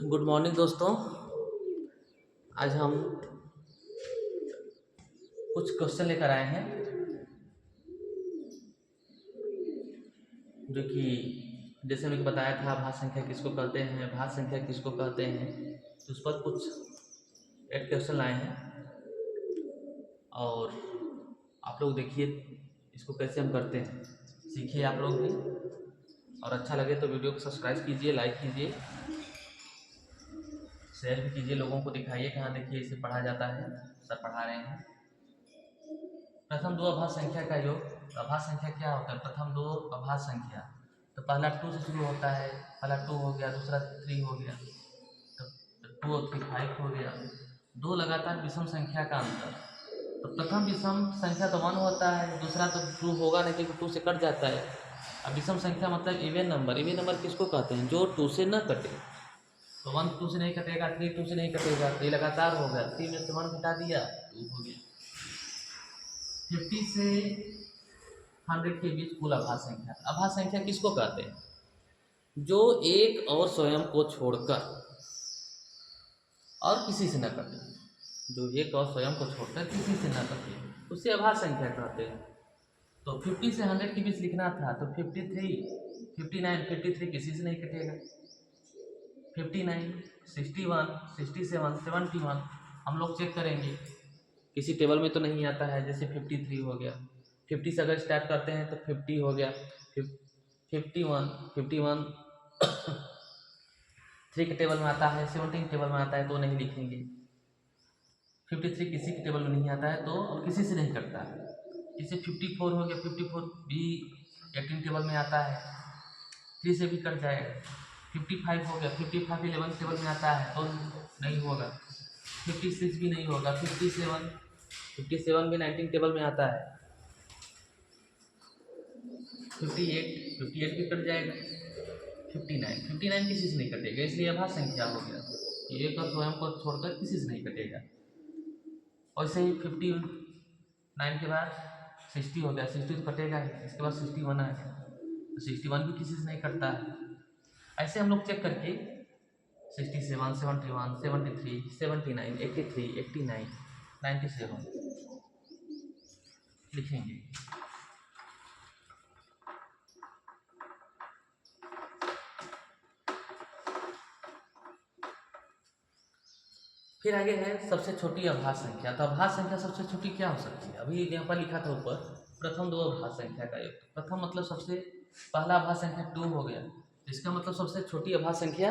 Good morning दोस्तों। आज हम कुछ क्वेश्चन लेकर आए हैं जो कि जैसे मैंने बताया था भाज्य संख्या किसको कहते हैं, भाज्य संख्या किसको कहते हैं, तो उस पर कुछ 8 क्वेश्चन लाए हैं और आप लोग देखिए इसको कैसे हम करते हैं, सीखिए आप लोग भी। और अच्छा लगे तो वीडियो को सब्सक्राइब कीजिए, लाइक कीजिए, शेयर भी कीजिए, लोगों को दिखाइए कि हाँ देखिए इसे पढ़ा जाता है, सर पढ़ा रहे हैं। प्रथम दो अभाज्य संख्या का योग। अभाज्य संख्या क्या होता है? प्रथम दो अभाज्य संख्या, तो पहला 2 से शुरू होता है, पहला 2 हो गया, दूसरा 3 हो गया, तो 2 और 3 5 हो गया। दो लगातार विषम संख्या का अंतर, तो प्रथम विषम संख्या तो 1 होता है, दूसरा तो 2 होगा नहीं क्योंकि 2 से कट जाता है। अब विषम संख्या मतलब इवन नंबर। इवन नंबर किसको कहते हैं? जो 2 से न कटे। तो 1 2 से नहीं कटेगा, 3 2 से नहीं कटेगा, तो ये लगातार हो गया। 3 में से 1 घटा दिया, 2 हो गया। 50 से 100 के बीच कुल अभाज्य संख्या। अभाज्य संख्या किसको कहते हैं? जो एक और स्वयं को छोड़कर और किसी से न कटे, जो एक और स्वयं को छोड़कर किसी से न कटे, उसे अभाज्य संख्या कहते हैं। तो 50 से 100 के बीच लिखना था, तो 53 59 53 किसी से नहीं कटेगा। 59 61 67 71 हम लोग चेक करेंगे, किसी टेबल में तो नहीं आता है। जैसे 53 हो गया, 50 से अगर स्टार्ट करते हैं तो 50 हो गया, 51 3 के टेबल में आता है, 17 टेबल में आता है तो नहीं लिखेंगे। 53 किसी के टेबल में नहीं आता है तो और किसी से नहीं कटता है। जैसे 54 हो गया, 54 भी 18 टेबल में आता है, 3 से भी कट जाएगा। 55 हो गया, 55 11 टेबल में आता है तो नहीं होगा। 56 भी नहीं होगा। 57 भी 19 टेबल में आता है। 58 भी कट जाएगा। 59 किसी से नहीं कटेगा, इसलिए अभाज्य संख्या हो गया। एक और स्वयं को छोड़कर किसी से नहीं कटेगा। वैसे ही 59 के बाद 60 हो गया, 60 तो कटेगा ही, इसके बाद 61 आ गया, तो 61 भी किसी से नहीं कटता है। ऐसे हम लोग चेक करके 67 71 73 79 83 89 97 लिखेंगे। फिर आगे है सबसे छोटी अभाज्य संख्या। तो अभाज्य संख्या सबसे छोटी क्या हो सकती है? अभी यहाँ पर लिखा था ऊपर प्रथम दो अभाज्य संख्या का योग। प्रथम मतलब सबसे पहला अभाज्य संख्या 2 हो गया, इसका मतलब सबसे छोटी अभाज्य संख्या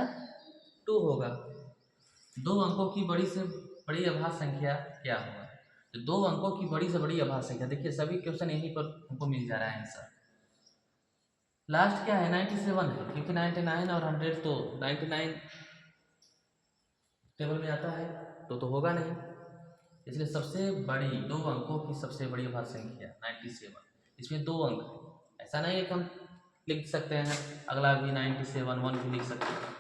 2 होगा। दो अंकों की बड़ी से बड़ी अभाज्य संख्या क्या होगा? तो 2 अंकों की बड़ी से बड़ी अभाज्य संख्या। देखिए सभी क्वेश्चन यहीं पर हमको मिल जा रहा है आंसर। लास्ट क्या है? 97 है, क्योंकि 99 और 100 तो 99 टेबल में आता है तो होगा नहीं, इसलिए सबसे बड़ी 2 अंकों की सबसे बड़ी अभाज्य संख्या 97। इसमें 2 अंक है, ऐसा नहीं है कि हम लिख सकते हैं अगला भी 97 1 भी लिख सकते हैं,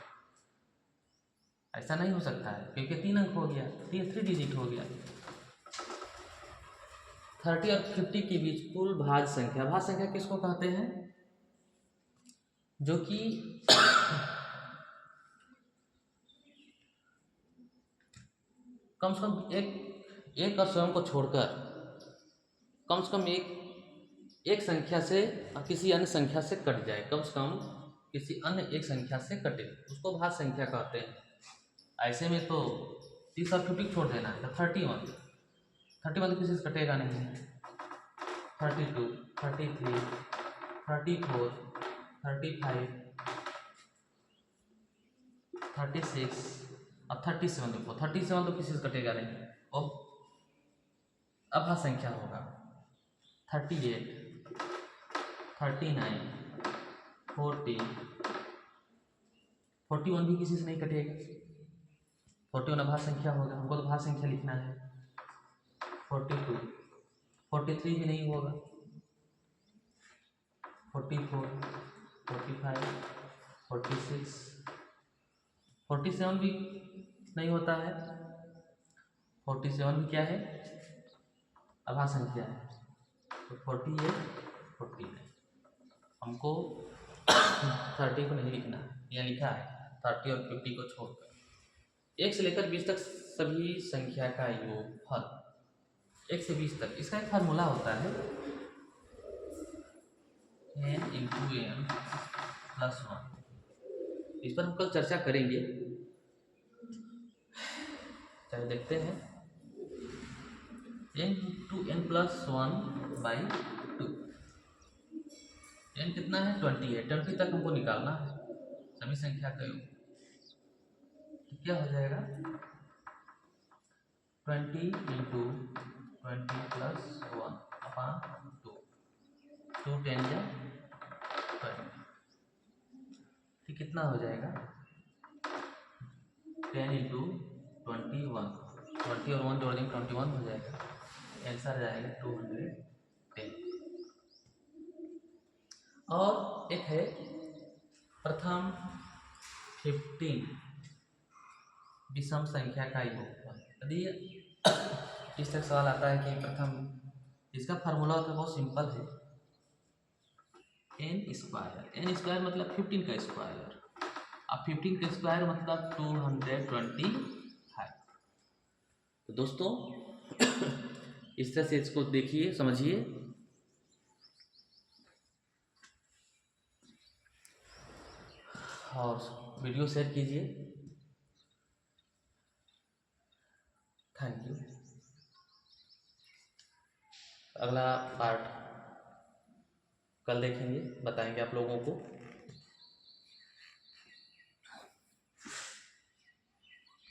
ऐसा नहीं हो सकता है क्योंकि 3 अंक हो गया, 3 डिजिट हो गया। 30 और 50 के बीच कुल भाज्य संख्या। भाज्य संख्या किसको कहते हैं? जो कि कम से कम एक और स्वयं को छोड़कर कम से कम एक संख्या से किसी अन्य संख्या से कट जाए, कम से कम किसी अन्य एक संख्या से कटे, उसको भाज्य संख्या कहते हैं। ऐसे में तो 30 और 50 छोड़ देना है, 31 तो किसी से कटेगा नहीं। 32 33 34 35 36 और 37 देखो, 37 तो किसी से कटेगा नहीं, और अभाज्य संख्या होगा। 38 39 40 41 भी किसी से नहीं कटेगा। 41 अभाज्य संख्या होगा, हमको तो भाज्य संख्या लिखना है। 42 43 भी नहीं होगा। 44 45 46 47 भी नहीं होता है। 47 भी क्या है? अभाज्य संख्या है। तो 48 49 हमको 30 को नहीं लिखना है, यहाँ लिखा है 30 और 50 को छोड़कर। 1 से लेकर 20 तक सभी संख्या का योगफल, 1 से 20 तक, इसका एक फार्मूला होता है n इंटू एम प्लस 1। इस पर हम कल चर्चा करेंगे। चलिए देखते हैं। n into N plus 1/2। n कितना है? 20 है। 20 तक हमको निकालना है सभी संख्या का योग। तो क्या हो जाएगा? 20 इंटू 20 प्लस 1/2। 2 10 या 20। ठीक, कितना हो जाएगा? 10 इंटू 21। 20 और 1 जोड़ देंगे 21 हो जाएगा। आंसर जाएगा 210। और एक है प्रथम 15 विषम संख्या का योगफल। यदि इस तक सवाल आता है कि प्रथम, इसका फार्मूला होता है बहुत सिंपल है, n स्क्वायर। n स्क्वायर मतलब 15 का स्क्वायर। अब 15 का स्क्वायर मतलब 225। तो दोस्तों इस तरह से इसको देखिए, समझिए। और वीडियो शेयर कीजिए। Thank you. अगला पार्ट कल देखेंगे, बताएंगे आप लोगों को।